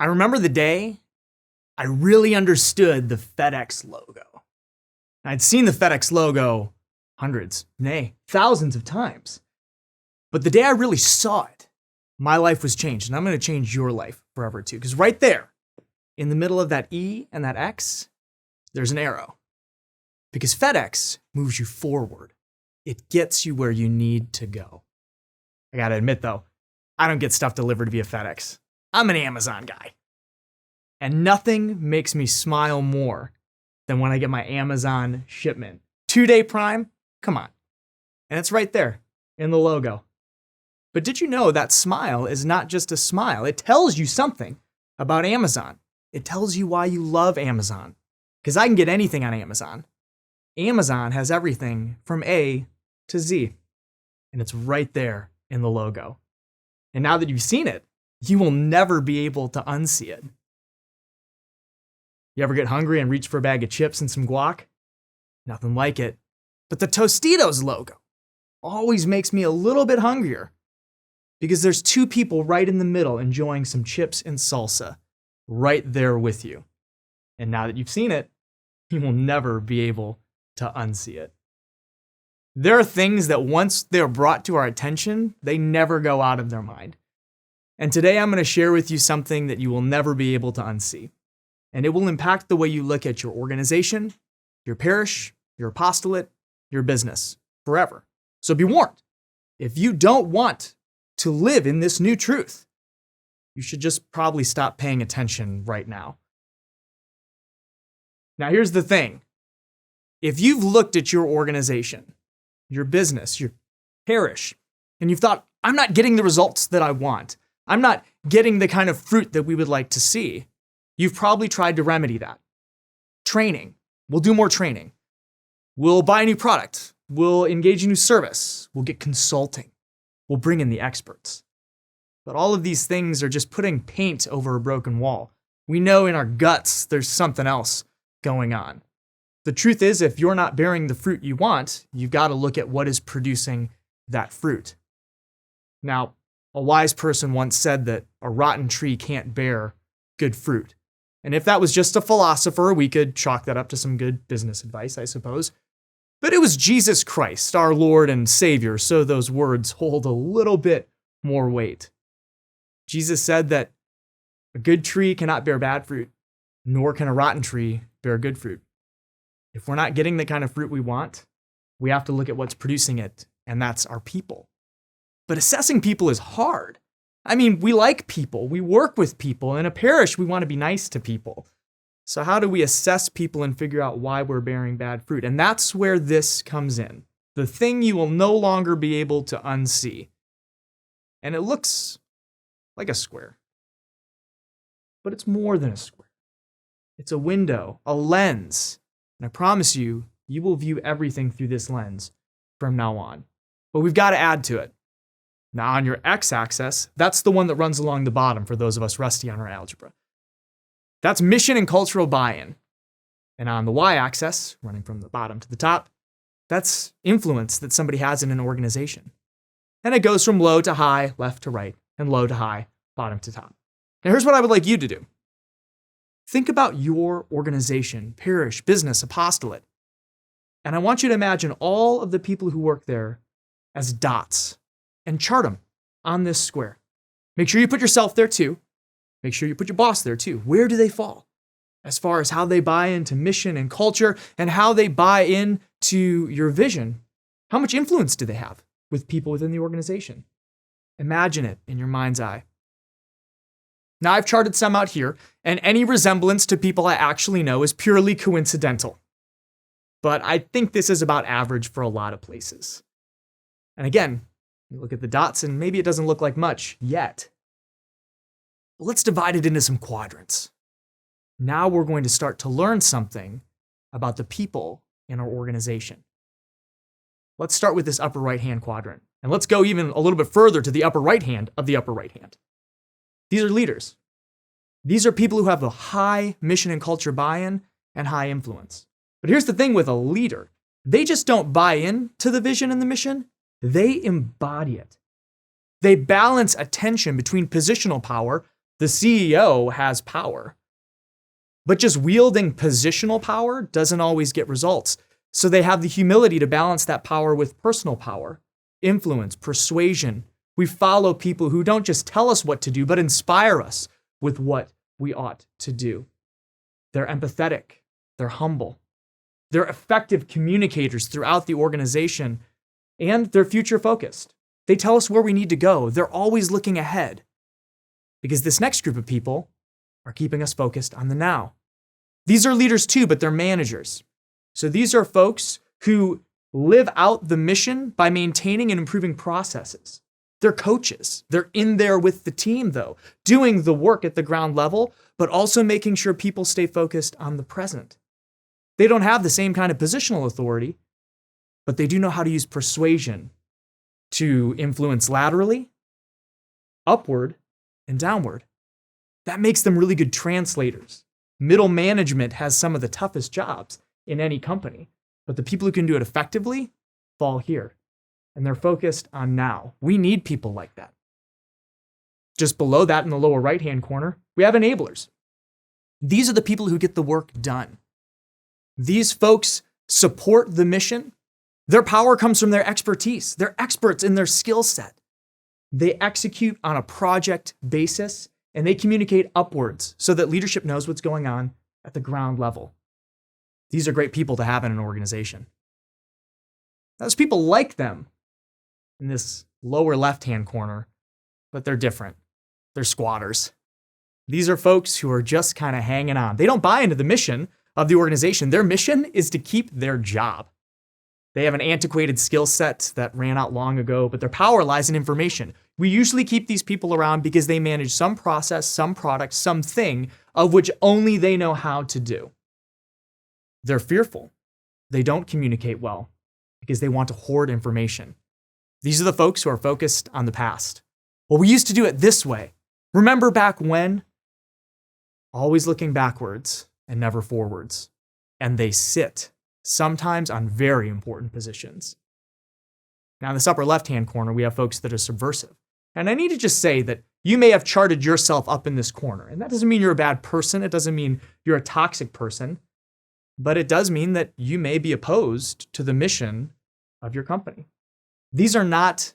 I remember the day I really understood the FedEx logo. I'd seen the FedEx logo hundreds, nay, thousands of times. But the day I really saw it, my life was changed. And I'm going to change your life forever too. Because right there, in the middle of that E and that X, there's an arrow. Because FedEx moves you forward. It gets you where you need to go. I got to admit though, I don't get stuff delivered via FedEx. I'm an Amazon guy. And nothing makes me smile more than when I get my Amazon shipment. 2-day Prime, come on. And it's right there in the logo. But did you know that smile is not just a smile? It tells you something about Amazon. It tells you why you love Amazon. Because I can get anything on Amazon. Amazon has everything from A to Z. And it's right there in the logo. And now that you've seen it, you will never be able to unsee it. You ever get hungry and reach for a bag of chips and some guac? Nothing like it. But the Tostitos logo always makes me a little bit hungrier because there's two people right in the middle enjoying some chips and salsa right there with you. And now that you've seen it, you will never be able to unsee it. There are things that once they're brought to our attention, they never go out of their mind. And today I'm going to share with you something that you will never be able to unsee. And it will impact the way you look at your organization, your parish, your apostolate, your business, forever. So be warned. If you don't want to live in this new truth, you should just probably stop paying attention right now. Now, here's the thing. If you've looked at your organization, your business, your parish, and you've thought, I'm not getting the results that I want, I'm not getting the kind of fruit that we would like to see, you've probably tried to remedy that. Training. We'll do more training. We'll buy a new product. We'll engage in new service. We'll get consulting. We'll bring in the experts. But all of these things are just putting paint over a broken wall. We know in our guts there's something else going on. The truth is, if you're not bearing the fruit you want, you've got to look at what is producing that fruit. Now, a wise person once said that a rotten tree can't bear good fruit. And if that was just a philosopher, we could chalk that up to some good business advice, I suppose. But it was Jesus Christ, our Lord and Savior, so those words hold a little bit more weight. Jesus said that a good tree cannot bear bad fruit, nor can a rotten tree bear good fruit. If we're not getting the kind of fruit we want, we have to look at what's producing it, and that's our people. But assessing people is hard. I mean, we like people, we work with people. In a parish, we want to be nice to people. So how do we assess people and figure out why we're bearing bad fruit? And that's where this comes in. The thing you will no longer be able to unsee. And it looks like a square. But it's more than a square. It's a window, a lens. And I promise you, you will view everything through this lens from now on. But we've got to add to it. Now on your x-axis, that's the one that runs along the bottom for those of us rusty on our algebra. That's mission and cultural buy-in. And on the y-axis, running from the bottom to the top, that's influence that somebody has in an organization. And it goes from low to high, left to right, and low to high, bottom to top. Now here's what I would like you to do. Think about your organization, parish, business, apostolate. And I want you to imagine all of the people who work there as dots. And chart them on this square. Make sure you put yourself there too. Make sure you put your boss there too. Where do they fall? As far as how they buy into mission and culture and how they buy into your vision, how much influence do they have with people within the organization? Imagine it in your mind's eye. Now I've charted some out here, and any resemblance to people I actually know is purely coincidental. But I think this is about average for a lot of places. And again, you look at the dots and maybe it doesn't look like much yet. But let's divide it into some quadrants. Now we're going to start to learn something about the people in our organization. Let's start with this upper right-hand quadrant. And let's go even a little bit further to the upper right hand of the upper right hand. These are leaders. These are people who have a high mission and culture buy-in and high influence. But here's the thing with a leader. They just don't buy in to the vision and the mission. They embody it. They balance a tension between positional power The CEO has power. But just wielding positional power doesn't always get results. So they have the humility to balance that power with personal power, influence, persuasion. We follow people who don't just tell us what to do, but inspire us with what we ought to do. They're empathetic. They're humble. They're effective communicators throughout the organization, and they're future focused. They tell us where we need to go. They're always looking ahead, because this next group of people are keeping us focused on the now. These are leaders too, but they're managers. So these are folks who live out the mission by maintaining and improving processes. They're coaches. They're in there with the team, though, doing the work at the ground level, but also making sure people stay focused on the present. They don't have the same kind of positional authority, but they do know how to use persuasion to influence laterally, upward, and downward. That makes them really good translators. Middle management has some of the toughest jobs in any company, but the people who can do it effectively fall here, and they're focused on now. We need people like that. Just below that in the lower right-hand corner, we have enablers. These are the people who get the work done. These folks support the mission. Their power comes from their expertise. They're experts in their skill set. They execute on a project basis, and they communicate upwards so that leadership knows what's going on at the ground level. These are great people to have in an organization. There's people like them in this lower left-hand corner, but they're different. They're squatters. These are folks who are just kind of hanging on. They don't buy into the mission of the organization. Their mission is to keep their job. They have an antiquated skill set that ran out long ago, but their power lies in information. We usually keep these people around because they manage some process, some product, something of which only they know how to do. They're fearful. They don't communicate well because they want to hoard information. These are the folks who are focused on the past. Well, we used to do it this way. Remember back when? Always looking backwards and never forwards. And they sit, sometimes on very important positions. Now, in this upper left-hand corner, we have folks that are subversive. And I need to just say that you may have charted yourself up in this corner. And that doesn't mean you're a bad person. It doesn't mean you're a toxic person. But it does mean that you may be opposed to the mission of your company. These are not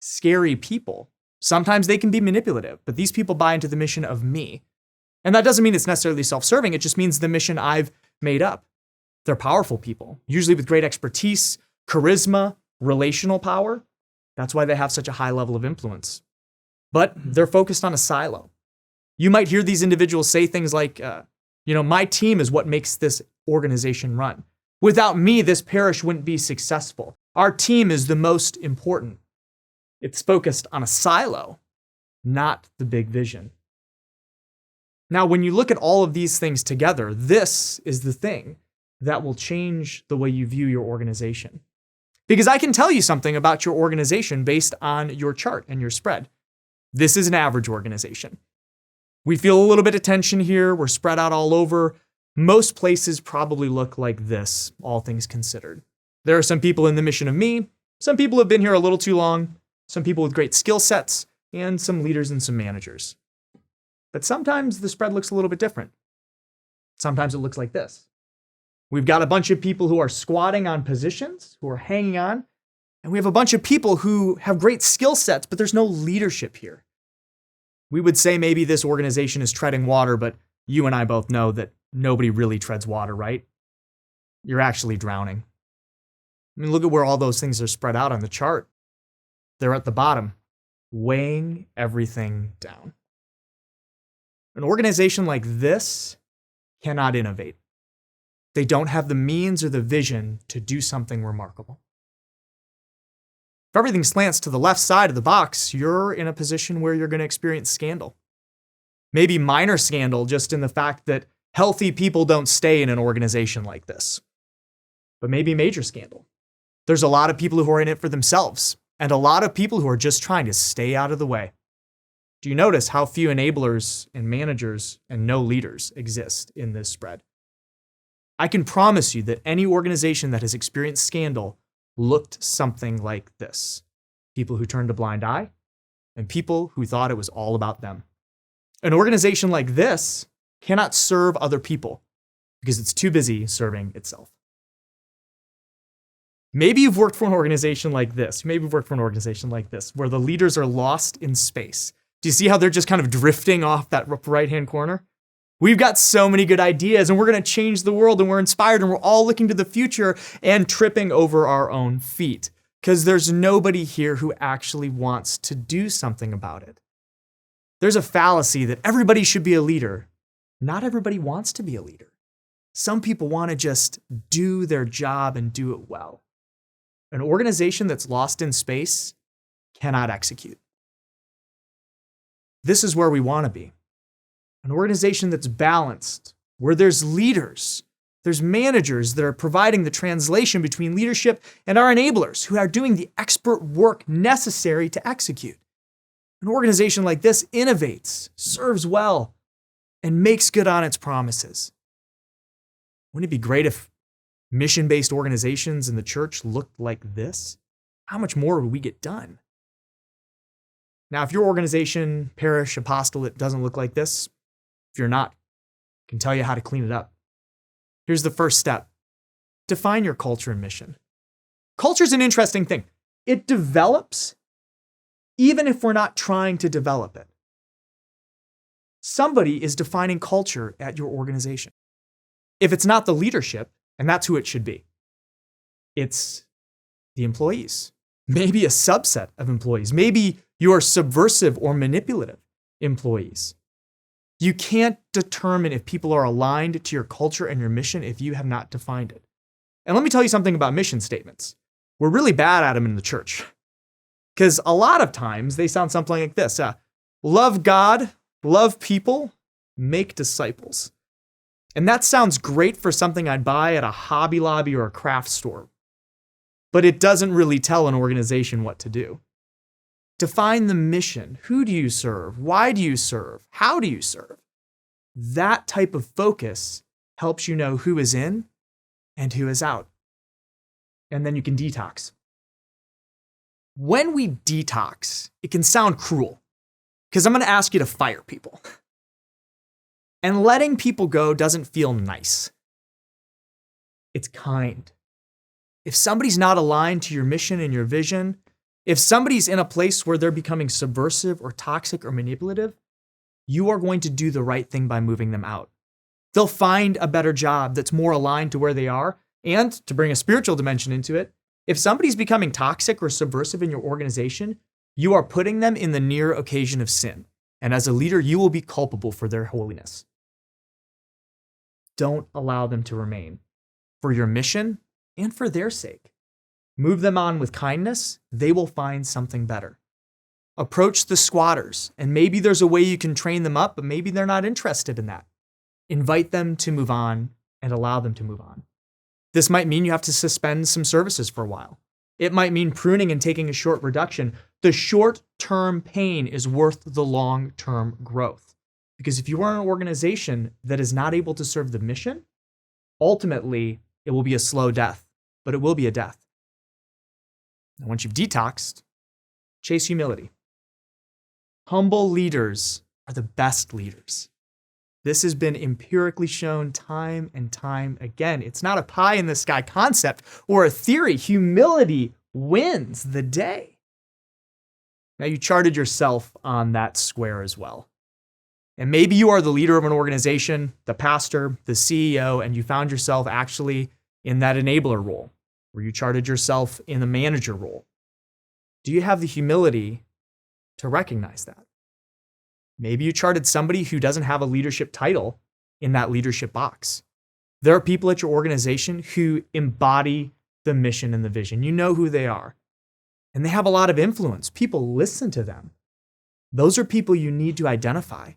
scary people. Sometimes they can be manipulative, but these people buy into the mission of me. And that doesn't mean it's necessarily self-serving. It just means the mission I've made up. They're powerful people, usually with great expertise, charisma, relational power. That's why they have such a high level of influence. But they're focused on a silo. You might hear these individuals say things like, my team is what makes this organization run. Without me, this parish wouldn't be successful. Our team is the most important. It's focused on a silo, not the big vision. Now, when you look at all of these things together, this is the thing that will change the way you view your organization. Because I can tell you something about your organization based on your chart and your spread. This is an average organization. We feel a little bit of tension here. We're spread out all over. Most places probably look like this, all things considered. There are some people in the mission of me. Some people have been here a little too long. Some people with great skill sets, and some leaders and some managers. But sometimes the spread looks a little bit different. Sometimes it looks like this. We've got a bunch of people who are squatting on positions, who are hanging on, and we have a bunch of people who have great skill sets, but there's no leadership here. We would say maybe this organization is treading water, but you and I both know that nobody really treads water, right? You're actually drowning. I mean, look at where all those things are spread out on the chart. They're at the bottom, weighing everything down. An organization like this cannot innovate. They don't have the means or the vision to do something remarkable. If everything slants to the left side of the box, you're in a position where you're going to experience scandal. Maybe minor scandal just in the fact that healthy people don't stay in an organization like this. But maybe major scandal. There's a lot of people who are in it for themselves, and a lot of people who are just trying to stay out of the way. Do you notice how few enablers and managers and no leaders exist in this spread? I can promise you that any organization that has experienced scandal looked something like this. People who turned a blind eye and people who thought it was all about them. An organization like this cannot serve other people because it's too busy serving itself. Maybe you've worked for an organization like this. Maybe you've worked for an organization like this where the leaders are lost in space. Do you see how they're just kind of drifting off that right-hand corner? We've got so many good ideas and we're going to change the world and we're inspired and we're all looking to the future and tripping over our own feet because there's nobody here who actually wants to do something about it. There's a fallacy that everybody should be a leader. Not everybody wants to be a leader. Some people want to just do their job and do it well. An organization that's lost in space cannot execute. This is where we want to be. An organization that's balanced, where there's leaders, there's managers that are providing the translation between leadership and our enablers who are doing the expert work necessary to execute. An organization like this innovates, serves well, and makes good on its promises. Wouldn't it be great if mission-based organizations in the church looked like this? How much more would we get done? Now, if your organization, parish, apostolate doesn't look like this, if you're not, I can tell you how to clean it up. Here's the first step. Define your culture and mission. Culture is an interesting thing. It develops even if we're not trying to develop it. Somebody is defining culture at your organization. If it's not the leadership, and that's who it should be, it's the employees. Maybe a subset of employees. Maybe your subversive or manipulative employees. You can't determine if people are aligned to your culture and your mission if you have not defined it. And let me tell you something about mission statements. We're really bad at them in the church. Because a lot of times they sound something like this. Love God, love people, make disciples. And that sounds great for something I'd buy at a Hobby Lobby or a craft store. But it doesn't really tell an organization what to do. Define the mission. Who do you serve? Why do you serve? How do you serve? That type of focus helps you know who is in and who is out. And then you can detox. When we detox, it can sound cruel because I'm going to ask you to fire people. And letting people go doesn't feel nice. It's kind. If somebody's not aligned to your mission and your vision, if somebody's in a place where they're becoming subversive or toxic or manipulative, you are going to do the right thing by moving them out. They'll find a better job that's more aligned to where they are. And to bring a spiritual dimension into it, if somebody's becoming toxic or subversive in your organization, you are putting them in the near occasion of sin. And as a leader, you will be culpable for their holiness. Don't allow them to remain for your mission and for their sake. Move them on with kindness. They will find something better. Approach the squatters, and maybe there's a way you can train them up, but maybe they're not interested in that. Invite them to move on and allow them to move on. This might mean you have to suspend some services for a while. It might mean pruning and taking a short reduction. The short-term pain is worth the long-term growth. Because if you are an organization that is not able to serve the mission, ultimately it will be a slow death, but it will be a death. And once you've detoxed, chase humility. Humble leaders are the best leaders. This has been empirically shown time and time again. It's not a pie in the sky concept or a theory. Humility wins the day. Now you charted yourself on that square as well. And maybe you are the leader of an organization, the pastor, the CEO, and you found yourself actually in that enabler role, where you charted yourself in the manager role. Do you have the humility to recognize that? Maybe you charted somebody who doesn't have a leadership title in that leadership box. There are people at your organization who embody the mission and the vision. You know who they are. And they have a lot of influence. People listen to them. Those are people you need to identify.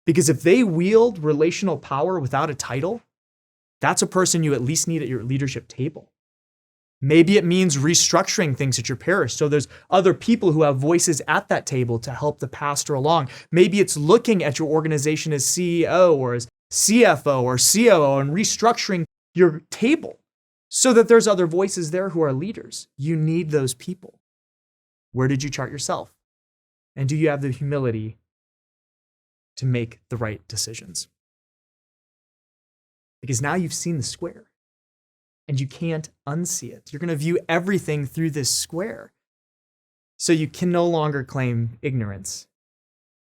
Because if they wield relational power without a title, that's a person you at least need at your leadership table. Maybe it means restructuring things at your parish so there's other people who have voices at that table to help the pastor along. Maybe it's looking at your organization as CEO or as CFO or COO and restructuring your table so that there's other voices there who are leaders. You need those people. Where did you chart yourself? And do you have the humility to make the right decisions. Because now you've seen the square and you can't unsee it. You're going to view everything through this square. So you can no longer claim ignorance,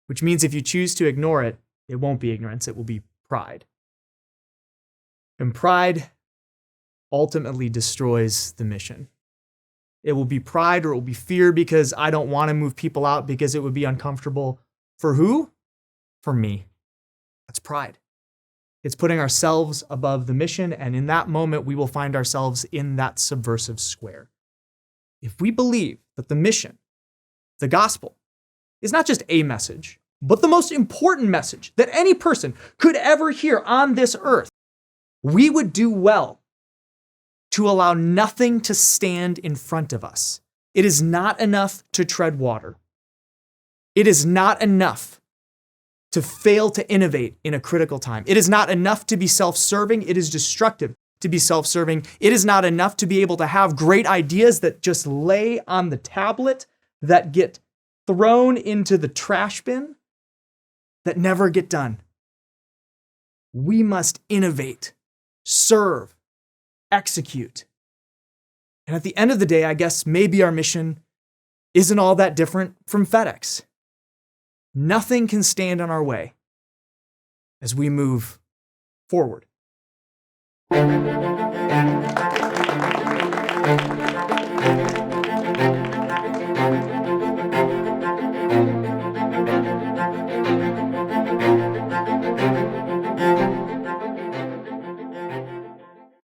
which means if you choose to ignore it, it won't be ignorance, it will be pride. And pride ultimately destroys the mission. It will be pride or it will be fear because I don't want to move people out because it would be uncomfortable. For who? For me. That's pride. It's putting ourselves above the mission, and in that moment, we will find ourselves in that subversive square. If we believe that the mission, the gospel, is not just a message, but the most important message that any person could ever hear on this earth, we would do well to allow nothing to stand in front of us. It is not enough to tread water. It is not enough to fail to innovate in a critical time. It is not enough to be self-serving. It is destructive to be self-serving. It is not enough to be able to have great ideas that just lay on the tablet, that get thrown into the trash bin, that never get done. We must innovate, serve, execute. And at the end of the day, I guess maybe our mission isn't all that different from FedEx. Nothing can stand in our way as we move forward.